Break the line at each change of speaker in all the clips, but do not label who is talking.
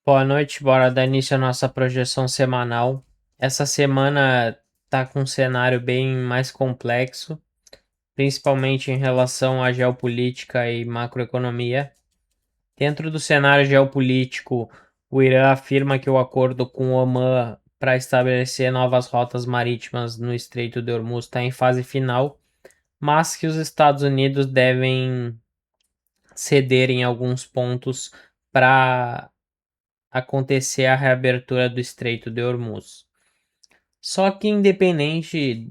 Boa noite, bora dar início à nossa projeção semanal. Essa semana tá com um cenário bem mais complexo, principalmente em relação à geopolítica e macroeconomia. Dentro do cenário geopolítico, o Irã afirma que o acordo com o Omã para estabelecer novas rotas marítimas no Estreito de Hormuz está em fase final, mas que os Estados Unidos devem ceder em alguns pontos para acontecer a reabertura do Estreito de Hormuz. Só que independente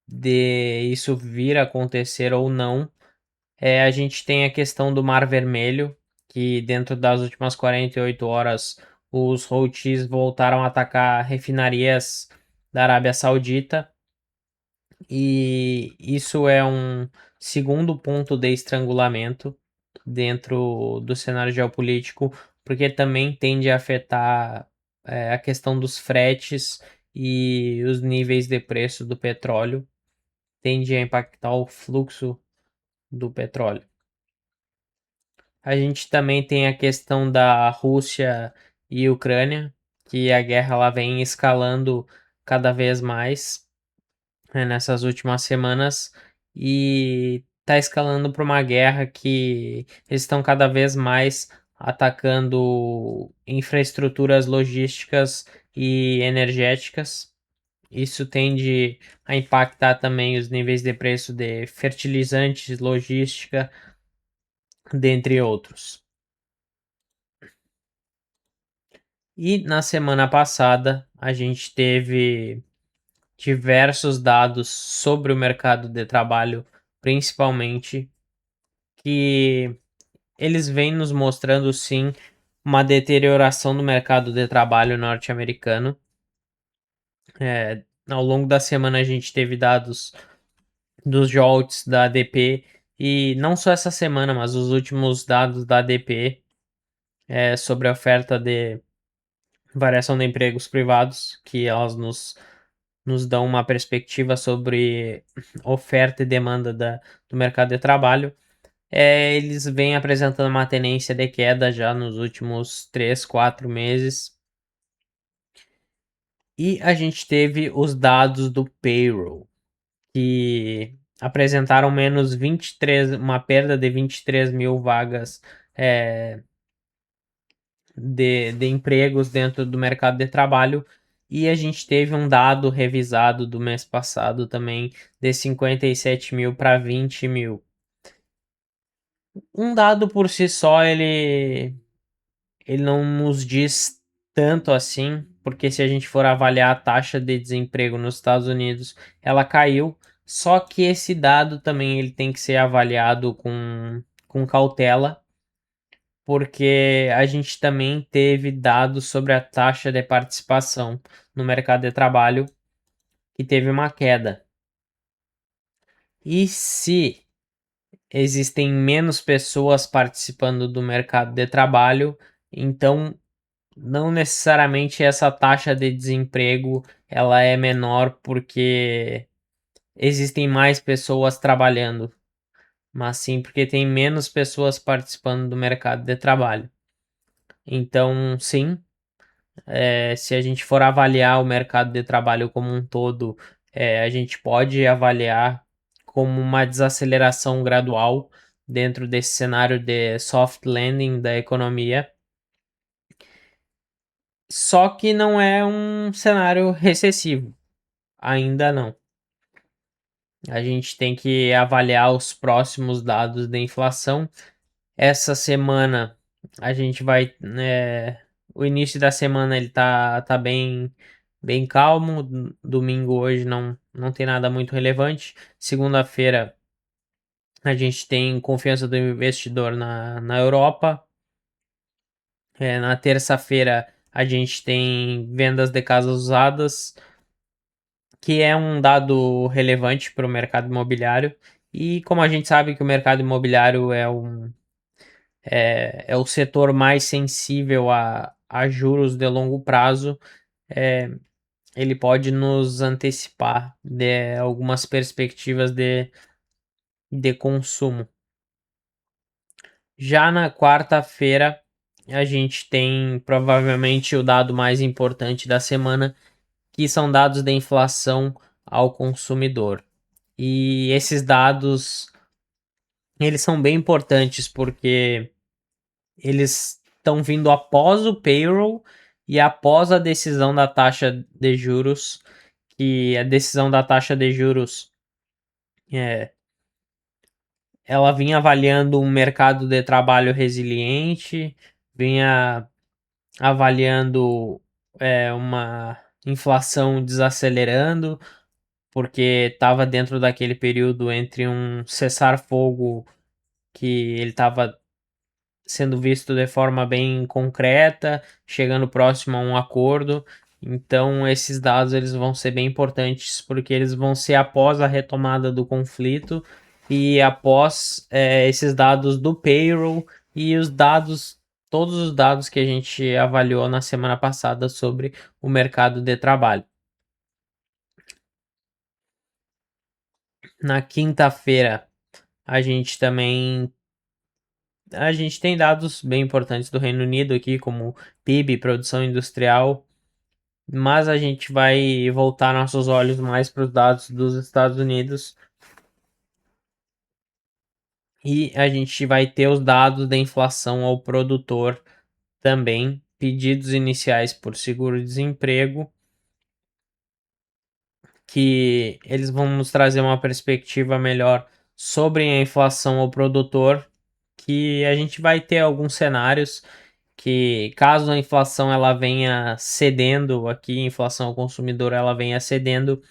de isso vir a acontecer ou não, a gente tem a questão do Mar Vermelho, que dentro das últimas 48 horas os Houthis voltaram a atacar refinarias da Arábia Saudita, e isso é um segundo ponto de estrangulamento dentro do cenário geopolítico, porque também tende a afetar a questão dos fretes e os níveis de preço do petróleo, tende a impactar o fluxo do petróleo. A gente também tem a questão da Rússia e Ucrânia, que a guerra lá vem escalando cada vez mais, nessas últimas semanas, e está escalando para uma guerra que eles estão cada vez mais atacando infraestruturas logísticas e energéticas. Isso tende a impactar também os níveis de preço de fertilizantes, logística, dentre outros. E na semana passada a gente teve diversos dados sobre o mercado de trabalho, principalmente, que eles vêm nos mostrando sim uma deterioração do mercado de trabalho norte-americano. Ao longo da semana a gente teve dados dos JOLTS da ADP, e não só essa semana, mas os últimos dados da ADP sobre a oferta de variação de empregos privados, que elas nos dão uma perspectiva sobre oferta e demanda do mercado de trabalho. Eles vêm apresentando uma tendência de queda já nos últimos 3, 4 meses. E a gente teve os dados do payroll, que apresentaram menos 23, uma perda de 23 mil vagas é, de empregos dentro do mercado de trabalho. E a gente teve um dado revisado do mês passado também de 57 mil para 20 mil. Um dado por si só, ele não nos diz tanto assim, porque se a gente for avaliar a taxa de desemprego nos Estados Unidos, ela caiu. Só que esse dado também ele tem que ser avaliado com cautela, porque a gente também teve dados sobre a taxa de participação no mercado de trabalho, que teve uma queda. E se existem menos pessoas participando do mercado de trabalho, então não necessariamente essa taxa de desemprego ela é menor porque existem mais pessoas trabalhando, mas sim porque tem menos pessoas participando do mercado de trabalho. Então, sim, se a gente for avaliar o mercado de trabalho como um todo, a gente pode avaliar como uma desaceleração gradual dentro desse cenário de soft landing da economia. Só que não é um cenário recessivo, ainda não. A gente tem que avaliar os próximos dados da inflação. Essa semana a gente vai, o início da semana ele tá bem calmo. Domingo hoje não tem nada muito relevante. Segunda-feira a gente tem confiança do investidor na Europa. Na terça-feira a gente tem vendas de casas usadas, que é um dado relevante para o mercado imobiliário. E como a gente sabe que o mercado imobiliário é o setor mais sensível a juros de longo prazo, é, ele pode nos antecipar de algumas perspectivas de consumo. Já na quarta-feira, a gente tem provavelmente o dado mais importante da semana, que são dados da inflação ao consumidor. E esses dados, eles são bem importantes porque eles estão vindo após o payroll e após a decisão da taxa de juros, que a decisão da taxa de juros é, ela vinha avaliando um mercado de trabalho resiliente, vinha avaliando uma inflação desacelerando, porque estava dentro daquele período entre um cessar-fogo que ele estava sendo visto de forma bem concreta, chegando próximo a um acordo. Então esses dados eles vão ser bem importantes porque eles vão ser após a retomada do conflito e após esses dados do payroll e os dados, todos os dados que a gente avaliou na semana passada sobre o mercado de trabalho. Na quinta-feira a gente tem dados bem importantes do Reino Unido aqui, como PIB, produção industrial, mas a gente vai voltar nossos olhos mais para os dados dos Estados Unidos e a gente vai ter os dados da inflação ao produtor também, pedidos iniciais por seguro-desemprego, que eles vão nos trazer uma perspectiva melhor sobre a inflação ao produtor, que a gente vai ter alguns cenários que caso a inflação ela venha cedendo aqui, a inflação ao consumidor ela venha cedendo,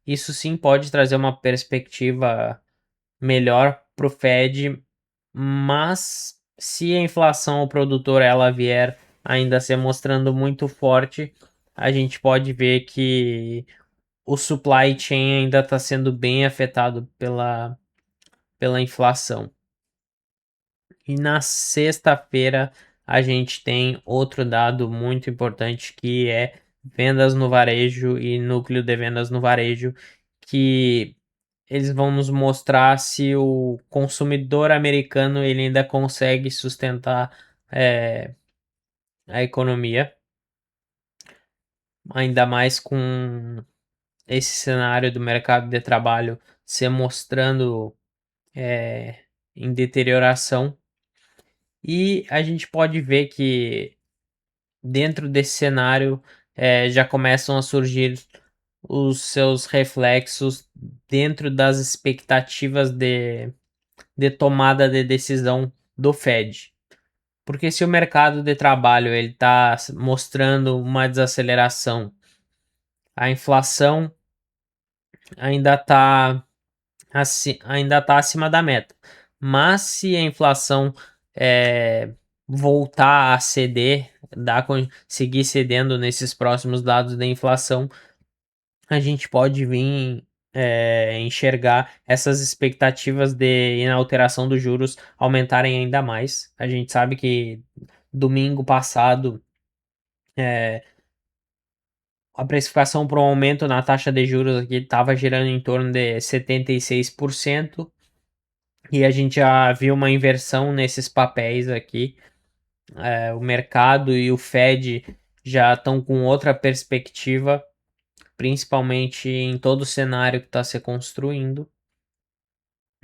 isso sim pode trazer uma perspectiva melhor para o Fed, mas se a inflação ao produtor ela vier ainda se mostrando muito forte, a gente pode ver que o supply chain ainda está sendo bem afetado pela inflação. E na sexta-feira a gente tem outro dado muito importante que é vendas no varejo e núcleo de vendas no varejo, que eles vão nos mostrar se o consumidor americano ele ainda consegue sustentar a economia, ainda mais com esse cenário do mercado de trabalho se mostrando em deterioração. E a gente pode ver que dentro desse cenário já começam a surgir os seus reflexos dentro das expectativas de tomada de decisão do Fed. Porque se o mercado de trabalho ele está mostrando uma desaceleração, a inflação ainda está ainda tá acima da meta. Mas se a inflação voltar a ceder, seguir cedendo nesses próximos dados da inflação, a gente pode vir enxergar essas expectativas de inalteração dos juros aumentarem ainda mais. A gente sabe que domingo passado a precificação para um aumento na taxa de juros aqui estava girando em torno de 76%. E a gente já viu uma inversão nesses papéis aqui. O mercado e o Fed já estão com outra perspectiva, principalmente em todo o cenário que está se construindo.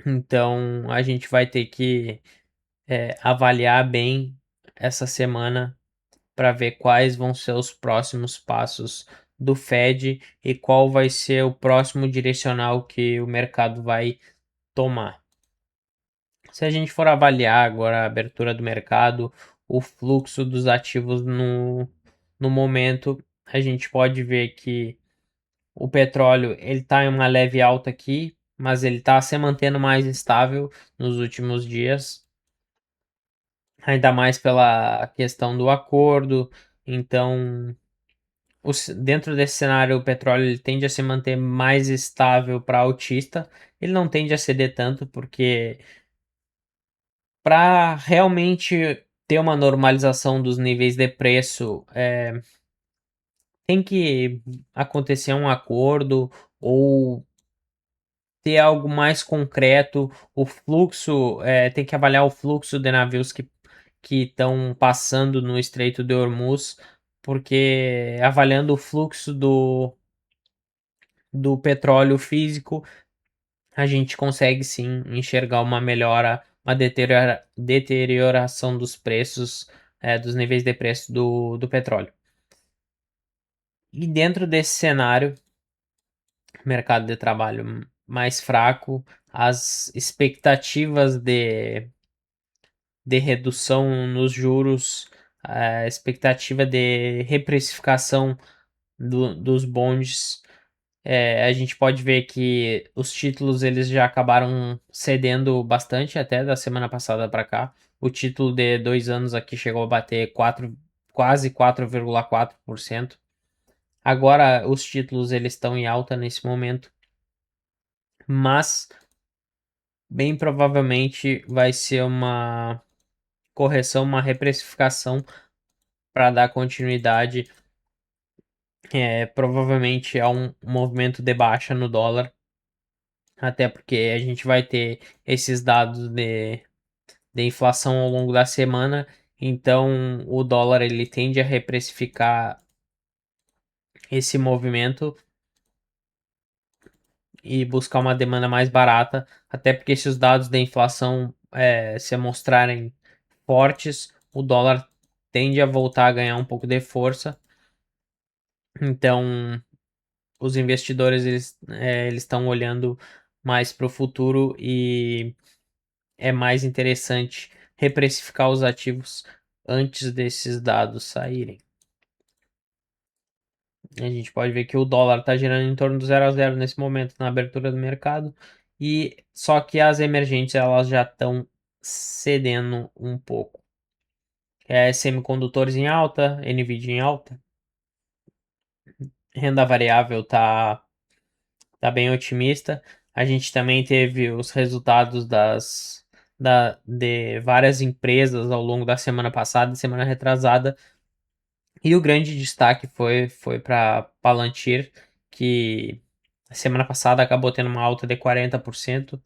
Então a gente vai ter que avaliar bem essa semana para ver quais vão ser os próximos passos do Fed e qual vai ser o próximo direcional que o mercado vai tomar. Se a gente for avaliar agora a abertura do mercado, o fluxo dos ativos no momento, a gente pode ver que o petróleo ele está em uma leve alta aqui, mas ele está se mantendo mais estável nos últimos dias, ainda mais pela questão do acordo. Então, dentro desse cenário, o petróleo ele tende a se manter mais estável para altista. Ele não tende a ceder tanto, porque para realmente ter uma normalização dos níveis de preço, tem que acontecer um acordo ou ter algo mais concreto. O fluxo, tem que avaliar o fluxo de navios que que estão passando no Estreito de Hormuz, porque avaliando o fluxo do petróleo físico, a gente consegue sim enxergar uma melhora, uma deterioração dos preços, dos níveis de preço do petróleo. E dentro desse cenário, mercado de trabalho mais fraco, as expectativas de redução nos juros, a expectativa de reprecificação dos bondes. A gente pode ver que os títulos eles já acabaram cedendo bastante até da semana passada para cá. O título de 2 anos aqui chegou a bater quase 4,4%. Agora os títulos eles estão em alta nesse momento, mas bem provavelmente vai ser uma correção, uma reprecificação para dar continuidade, provavelmente a um movimento de baixa no dólar, até porque a gente vai ter esses dados de inflação ao longo da semana, então o dólar ele tende a reprecificar esse movimento e buscar uma demanda mais barata, até porque se os dados da inflação se mostrarem fortes, o dólar tende a voltar a ganhar um pouco de força. Então, os investidores eles estão olhando mais para o futuro e é mais interessante reprecificar os ativos antes desses dados saírem. A gente pode ver que o dólar está girando em torno do 0 a 0 nesse momento na abertura do mercado, e só que as emergentes elas já estão cedendo um pouco. Semicondutores em alta, Nvidia em alta, renda variável tá bem otimista. A gente também teve os resultados de várias empresas ao longo da semana passada e semana retrasada. E o grande destaque foi para Palantir, que semana passada acabou tendo uma alta de 40%.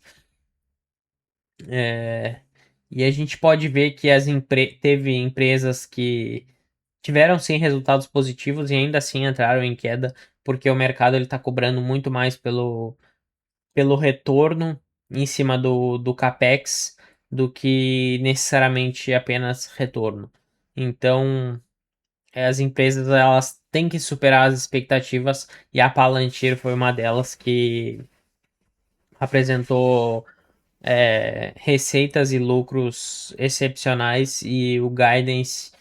E a gente pode ver que teve empresas que tiveram sim resultados positivos e ainda assim entraram em queda, porque o mercado está cobrando muito mais pelo retorno em cima do CAPEX do que necessariamente apenas retorno. Então, as empresas elas têm que superar as expectativas e a Palantir foi uma delas que apresentou receitas e lucros excepcionais e o guidance,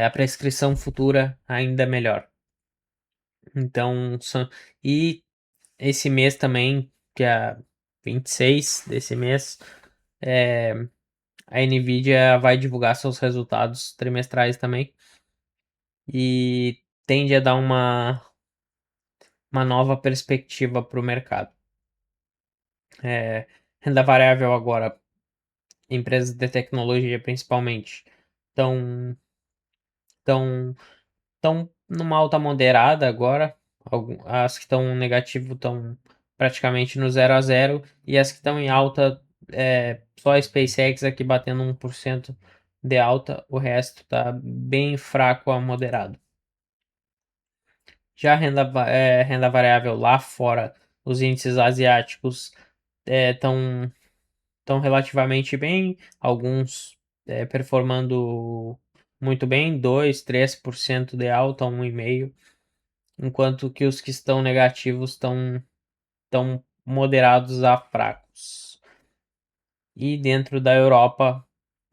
a prescrição futura ainda melhor. Então, e esse mês também, que é 26 desse mês, a Nvidia vai divulgar seus resultados trimestrais também e tende a dar uma nova perspectiva para o mercado. Renda variável agora, empresas de tecnologia principalmente, estão tão, tão numa alta moderada agora. As que estão negativo estão praticamente no 0 a 0 e as que estão em alta, só a SpaceX aqui batendo 1% de alta, o resto tá bem fraco a moderado. Já a renda variável lá fora, os índices asiáticos estão relativamente bem, alguns performando muito bem, 2, 3% de alta, 1,5%, enquanto que os que estão negativos estão moderados a fracos. E dentro da Europa,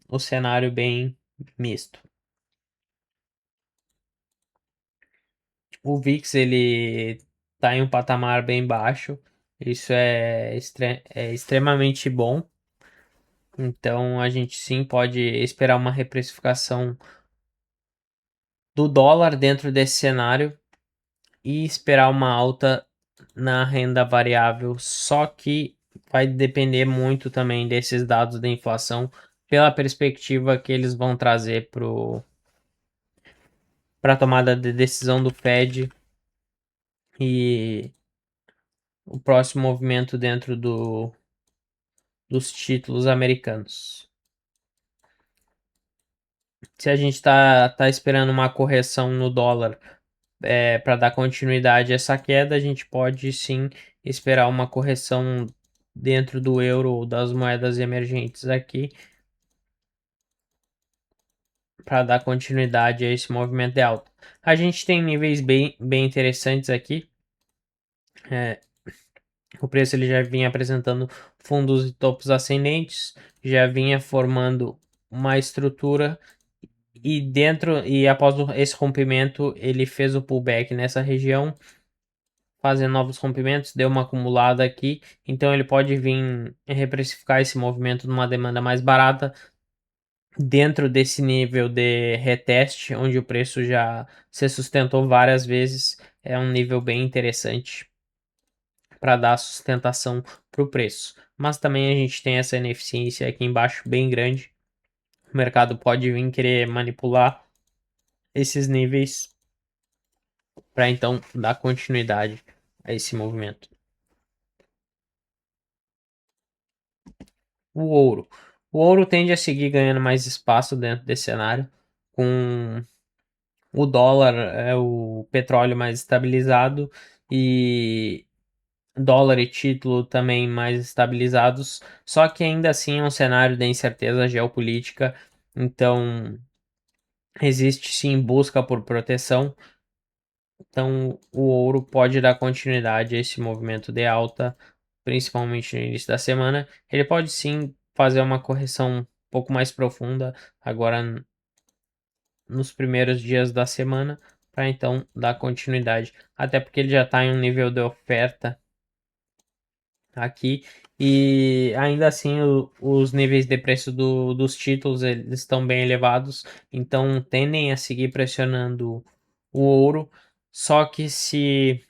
o cenário bem misto. O VIX ele está em um patamar bem baixo, isso é extremamente bom. Então a gente sim pode esperar uma reprecificação do dólar dentro desse cenário e esperar uma alta na renda variável, só que vai depender muito também desses dados da inflação, pela perspectiva que eles vão trazer para a tomada de decisão do Fed e o próximo movimento dentro dos títulos americanos. Se a gente tá esperando uma correção no dólar, para dar continuidade a essa queda, a gente pode sim esperar uma correção dentro do euro ou das moedas emergentes aqui, para dar continuidade a esse movimento de alta. A gente tem níveis bem interessantes aqui. É, o preço ele já vinha apresentando fundos e topos ascendentes, já vinha formando uma estrutura e após esse rompimento ele fez o pullback nessa região, fazendo novos rompimentos, deu uma acumulada aqui, então ele pode vir reprecificar esse movimento numa demanda mais barata dentro desse nível de reteste, onde o preço já se sustentou várias vezes, é um nível bem interessante para dar sustentação para o preço. Mas também a gente tem essa ineficiência aqui embaixo bem grande. O mercado pode vir querer manipular esses níveis para então dar continuidade a esse movimento. O ouro. O ouro tende a seguir ganhando mais espaço dentro desse cenário, com o dólar, o petróleo mais estabilizado e dólar e título também mais estabilizados, só que ainda assim é um cenário de incerteza geopolítica, então existe sim busca por proteção, então o ouro pode dar continuidade a esse movimento de alta, principalmente no início da semana. Ele pode sim fazer uma correção um pouco mais profunda agora nos primeiros dias da semana, para então dar continuidade, até porque ele já está em um nível de oferta aqui e ainda assim os níveis de preço dos títulos eles estão bem elevados, então tendem a seguir pressionando o ouro. Só que se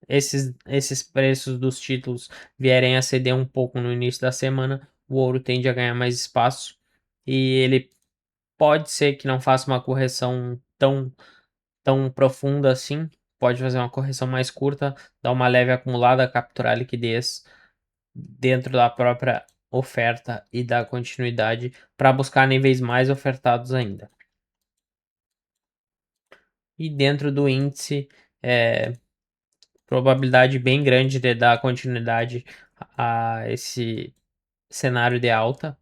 esses preços dos títulos vierem a ceder um pouco no início da semana, o ouro tende a ganhar mais espaço e ele pode ser que não faça uma correção tão profunda assim, pode fazer uma correção mais curta, dar uma leve acumulada, capturar liquidez dentro da própria oferta e dar continuidade para buscar níveis mais ofertados ainda. E dentro do índice, é, probabilidade bem grande de dar continuidade a esse cenário de alta.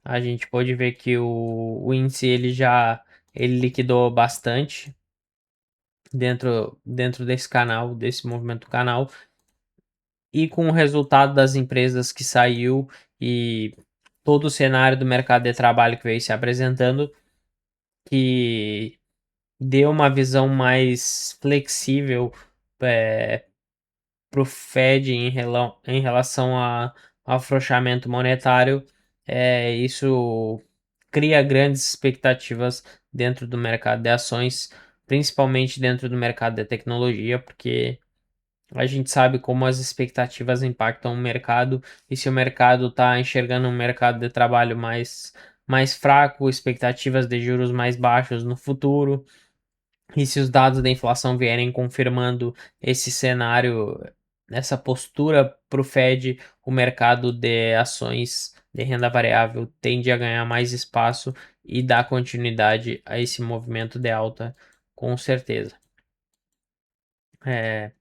A gente pode ver que o índice ele liquidou bastante dentro desse canal, desse movimento canal, e com o resultado das empresas que saiu e todo o cenário do mercado de trabalho que veio se apresentando, que deu uma visão mais flexível para o Fed em relação ao afrouxamento monetário. Isso cria grandes expectativas dentro do mercado de ações, principalmente dentro do mercado de tecnologia, porque a gente sabe como as expectativas impactam o mercado, e se o mercado está enxergando um mercado de trabalho mais fraco, expectativas de juros mais baixos no futuro, e se os dados da inflação vierem confirmando esse cenário, essa postura para o Fed, o mercado de ações de renda variável tende a ganhar mais espaço e dar continuidade a esse movimento de alta, com certeza. É,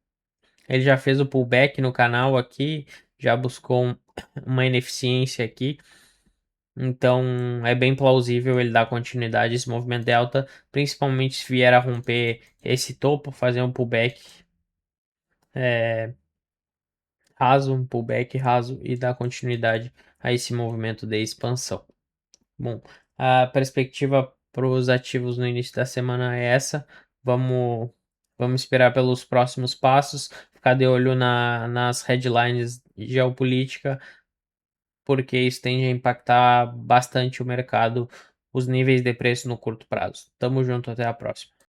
ele já fez o pullback no canal aqui, já buscou uma ineficiência aqui. Então é bem plausível ele dar continuidade a esse movimento de alta, principalmente se vier a romper esse topo, fazer um pullback raso, um pullback raso e dar continuidade a esse movimento de expansão. Bom, a perspectiva para os ativos no início da semana é essa. Vamos, vamos esperar pelos próximos passos, ficar de olho nas headlines geopolítica, porque isso tende a impactar bastante o mercado, os níveis de preço no curto prazo. Tamo junto, até a próxima.